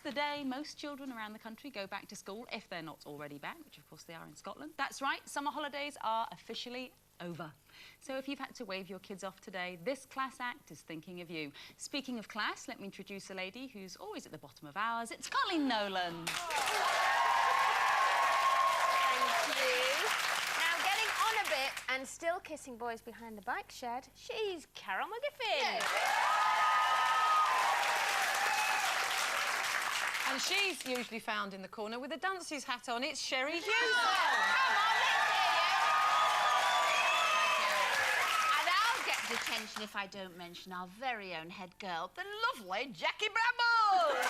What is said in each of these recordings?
the day most children around the country go back to school, if they're not already back, which of course they are in Scotland. That's right, summer holidays are officially over. So if you've had to wave your kids off today, this class act is thinking of you. Speaking of class, let me introduce a lady who's always at the bottom of ours. It's Coleen Nolan. Thank you. Now, getting on a bit and still kissing boys behind the bike shed, she's Carol McGiffin. And she's usually found in the corner with a dancer's hat on. It's Sherrie Hewson. And I'll get detention if I don't mention our very own head girl, the lovely Jackie Brambles.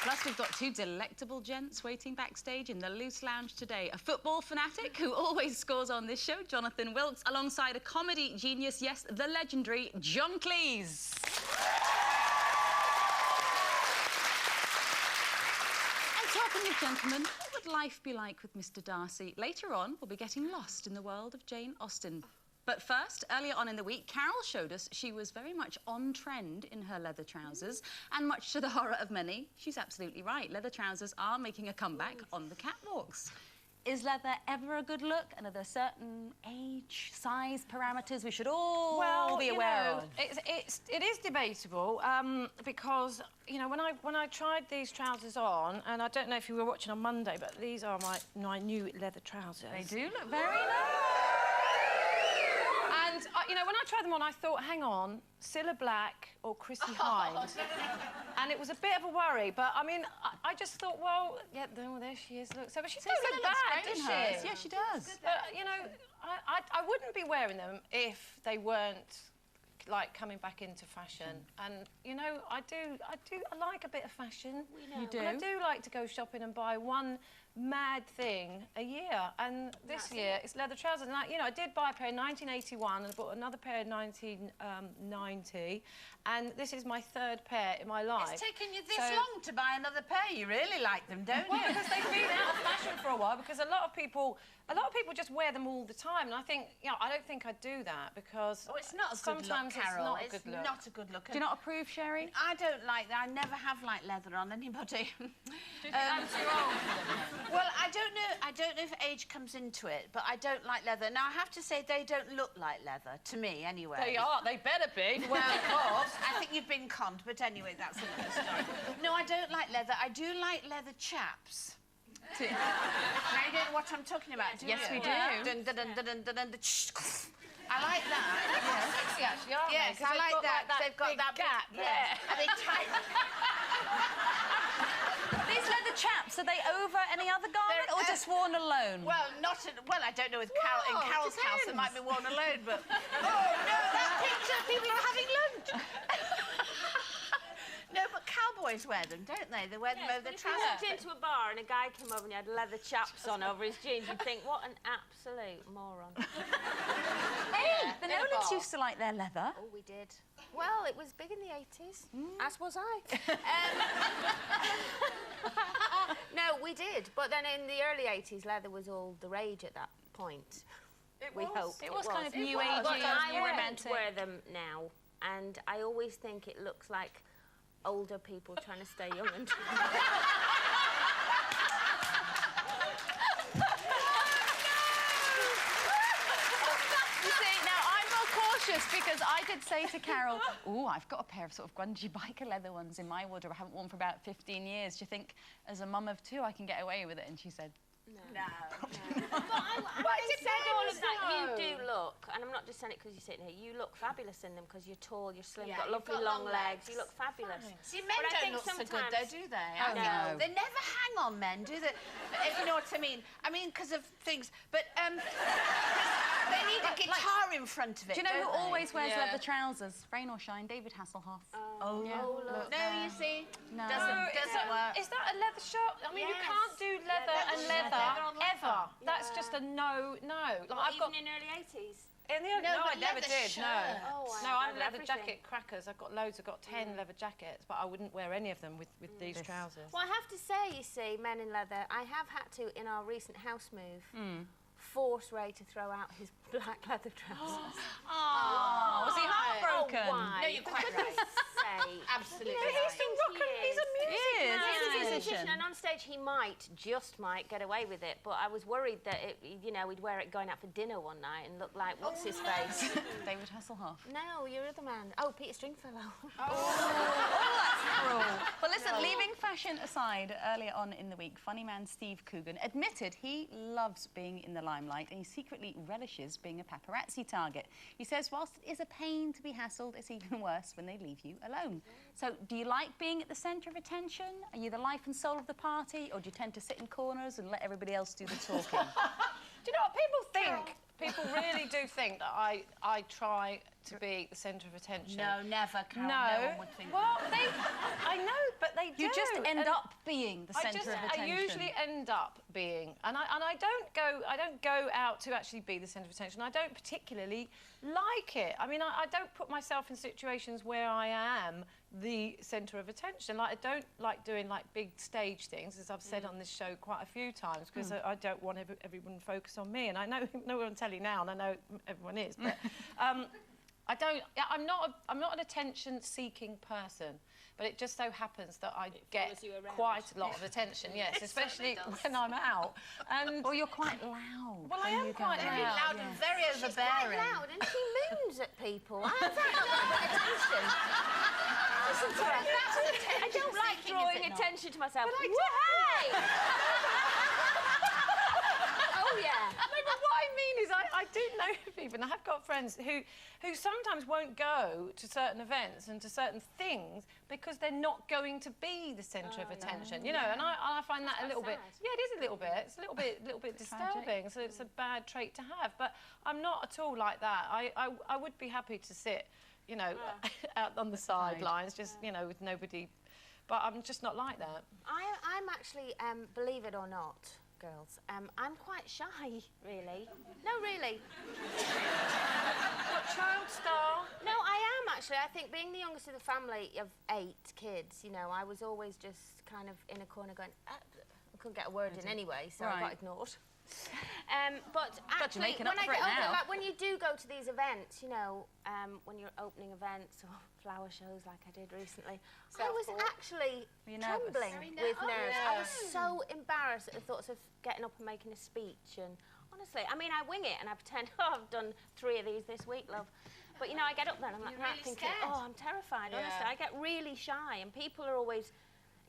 Plus, we've got two delectable gents waiting backstage in the Loose Lounge today. A football fanatic who always scores on this show, Jonathan Wilkes, alongside a comedy genius, yes, the legendary John Cleese. And talking of gentlemen, what would life be like with Mr. Darcy? Later on, we'll be getting lost in the world of Jane Austen. But first, earlier on in the week, Carol showed us she was very much on trend in her leather trousers, and much to the horror of many, she's absolutely right. Leather trousers are making a comeback on the catwalks. Is leather ever a good look? And are there certain age, size parameters we should all be aware of? It is debatable because, you know, when I tried these trousers on, and I don't know if you were watching on Monday, but these are my new leather trousers. They do look very nice. And, you know, when I tried them on, I thought, hang on, Cilla Black or Chrissy Hynde. And it was a bit of a worry, but, I mean, I just thought, well, yeah, there she is, look. So, but she doesn't look bad, does she? Yeah, she does. But, you know, I wouldn't be wearing them if they weren't, like, coming back into fashion. And, you know, I like a bit of fashion. You do? And I do like to go shopping and buy one mad thing a year, and this year it's leather trousers. And you know, I did buy a pair in 1981 and I bought another pair in 1990, and this is my third pair in my life. It's taken you this long to buy another pair. You really like them, don't you? Well, because they've been out of fashion for a while, because a lot of people just wear them all the time, and I think, you know, I don't think I'd do that, because it's not a good look, Carol. It's not a good look. Do you not approve, Sherrie? I don't like that. I never have liked leather on anybody. Do you think that's too old for them? Well, I don't know if age comes into it, but I don't like leather. Now, I have to say, they don't look like leather, to me, anyway. They are. They better be. Well, of course. I think you've been conned, but anyway, that's another story. No, I don't like leather. I do like leather chaps. Now, you don't know what I'm talking about, do you? Yes, we do. Dun, dun, dun, dun, dun, dun, dun, I like that. They're quite sexy, actually, aren't they? Yes, I like that. They've got that gap there. Yeah. And they tight. These leather chaps, are they over any other garment or just worn alone? Well, well, I don't know with Carol. In Carol's house, it might be worn alone, but... Oh, no, that picture, people are having lunch. No, but cowboys wear them, don't they? They wear them over their trousers. If you walked into a bar and a guy came over and he had leather chaps on over his jeans, you'd think, what an absolute moron. Hey, the Nolans used to like their leather. Oh, we did. Well, it was big in the 80s, as was I. No, we did. But then in the early 80s, leather was all the rage at that point. It was kind of new age, I romantic. wear them now, and I always think it looks like older people trying to stay young and... Because I did say to Carol, oh, I've got a pair of sort of grungy biker leather ones in my wardrobe I haven't worn for about 15 years. Do you think, as a mum of two, I can get away with it? And she said, No. But having said all of that, you do look, and I'm not just saying it because you're sitting here, you look fabulous in them because you're tall, you're slim, you've got lovely long legs, you look fabulous. See, men don't look so good, though, do they? Oh, no. They never hang on men, do they? If you know what I mean. I mean, because of things, but they need a guitar in front of it. Do you know who they? always wears leather trousers? Rain or shine, David Hasselhoff. Oh, yeah. Look. No, you see? No. Doesn't work. Is that a leather shop? I mean, you can't do leather and leather ever. That's just a no. Like, Even in early 80s? In the no, I never did. Shirt. No, Oh, no, I'm leather everything. jacket crackers. I've got loads. I've got 10 leather jackets, but I wouldn't wear any of them with these trousers. Well, I have to say, you see, men in leather, I have had to, in our recent house move, force Ray to throw out his black leather trousers. Oh, was he heartbroken? Oh, why? No, you're quite right. absolutely But he's the rock and he's a music man. He's a musician, and on stage he just might get away with it. But I was worried that he'd wear it going out for dinner one night and look like what's his face? David Hasselhoff. No, your other man. Oh, Peter Stringfellow. Well, listen, leaving fashion aside, earlier on in the week, funny man Steve Coogan admitted he loves being in the limelight and he secretly relishes being a paparazzi target. He says whilst it is a pain to be hassled, it's even worse when they leave you alone. So, do you like being at the centre of attention? Are you the life and soul of the party, or do you tend to sit in corners and let everybody else do the talking? Do you know what people think? People really do think that I try to be the centre of attention. No, never, Carol. No. No one would think well, that. I know, but they do. You just end up being the centre of attention. I usually end up being, and I don't go out to actually be the centre of attention. I don't particularly like it. I mean, I don't put myself in situations where I am the centre of attention. Like, I don't like doing like big stage things, as I've said on this show quite a few times, because I don't want everyone to focus on me. And I know we're on telly now, and I know everyone is, but I'm not an attention-seeking person. But it just so happens that I get quite a lot of attention, yes, especially when I'm out. And well, you're quite loud. Well, I am quite Very loud and very overbearing. She's quite loud, and she moons at people. I have attention. Listen to her. I don't like drawing attention to myself. But I do. Hey! Oh, yeah. No, but what I mean is I do know people, and I have got friends who sometimes won't go to certain events and to certain things because they're not going to be the centre of attention, you know, and I find that a little bit... Yeah, it is a little bit. It's a little bit disturbing, so it's a bad trait to have, but I'm not at all like that. I would be happy to sit, you know, out on the sidelines, just, you know, with nobody, but I'm just not like that. I'm actually, believe it or not, girls, I'm quite shy, really. No, really. What, child star? No, I am, actually. I think being the youngest of the family of 8 kids, you know, I was always just kind of in a corner going, I couldn't get a word in anyway, so I got ignored. But actually, when I get older, like when you do go to these events, you know, when you're opening events or flower shows like I did recently, I was actually trembling with nerves. I was so embarrassed at the thoughts of getting up and making a speech. And honestly, I mean, I wing it and I pretend, oh, I've done 3 of these this week, love. But, you know, I get up there and I'm like that thinking, oh, I'm terrified, honestly. I get really shy and people are always...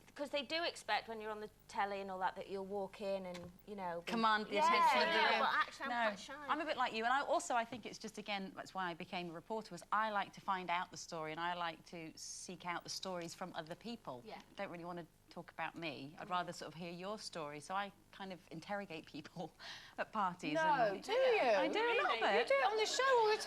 Because they do expect when you're on the telly and all that you'll walk in and, you know... Command the attention of the room. But actually I'm quite shy. I'm a bit like you, and I think it's just, again, that's why I became a reporter, was I like to find out the story and I like to seek out the stories from other people. I don't really want to talk about me. I'd rather sort of hear your story, so I kind of interrogate people at parties. No, do you? I do a little bit. You do it on the show all the time.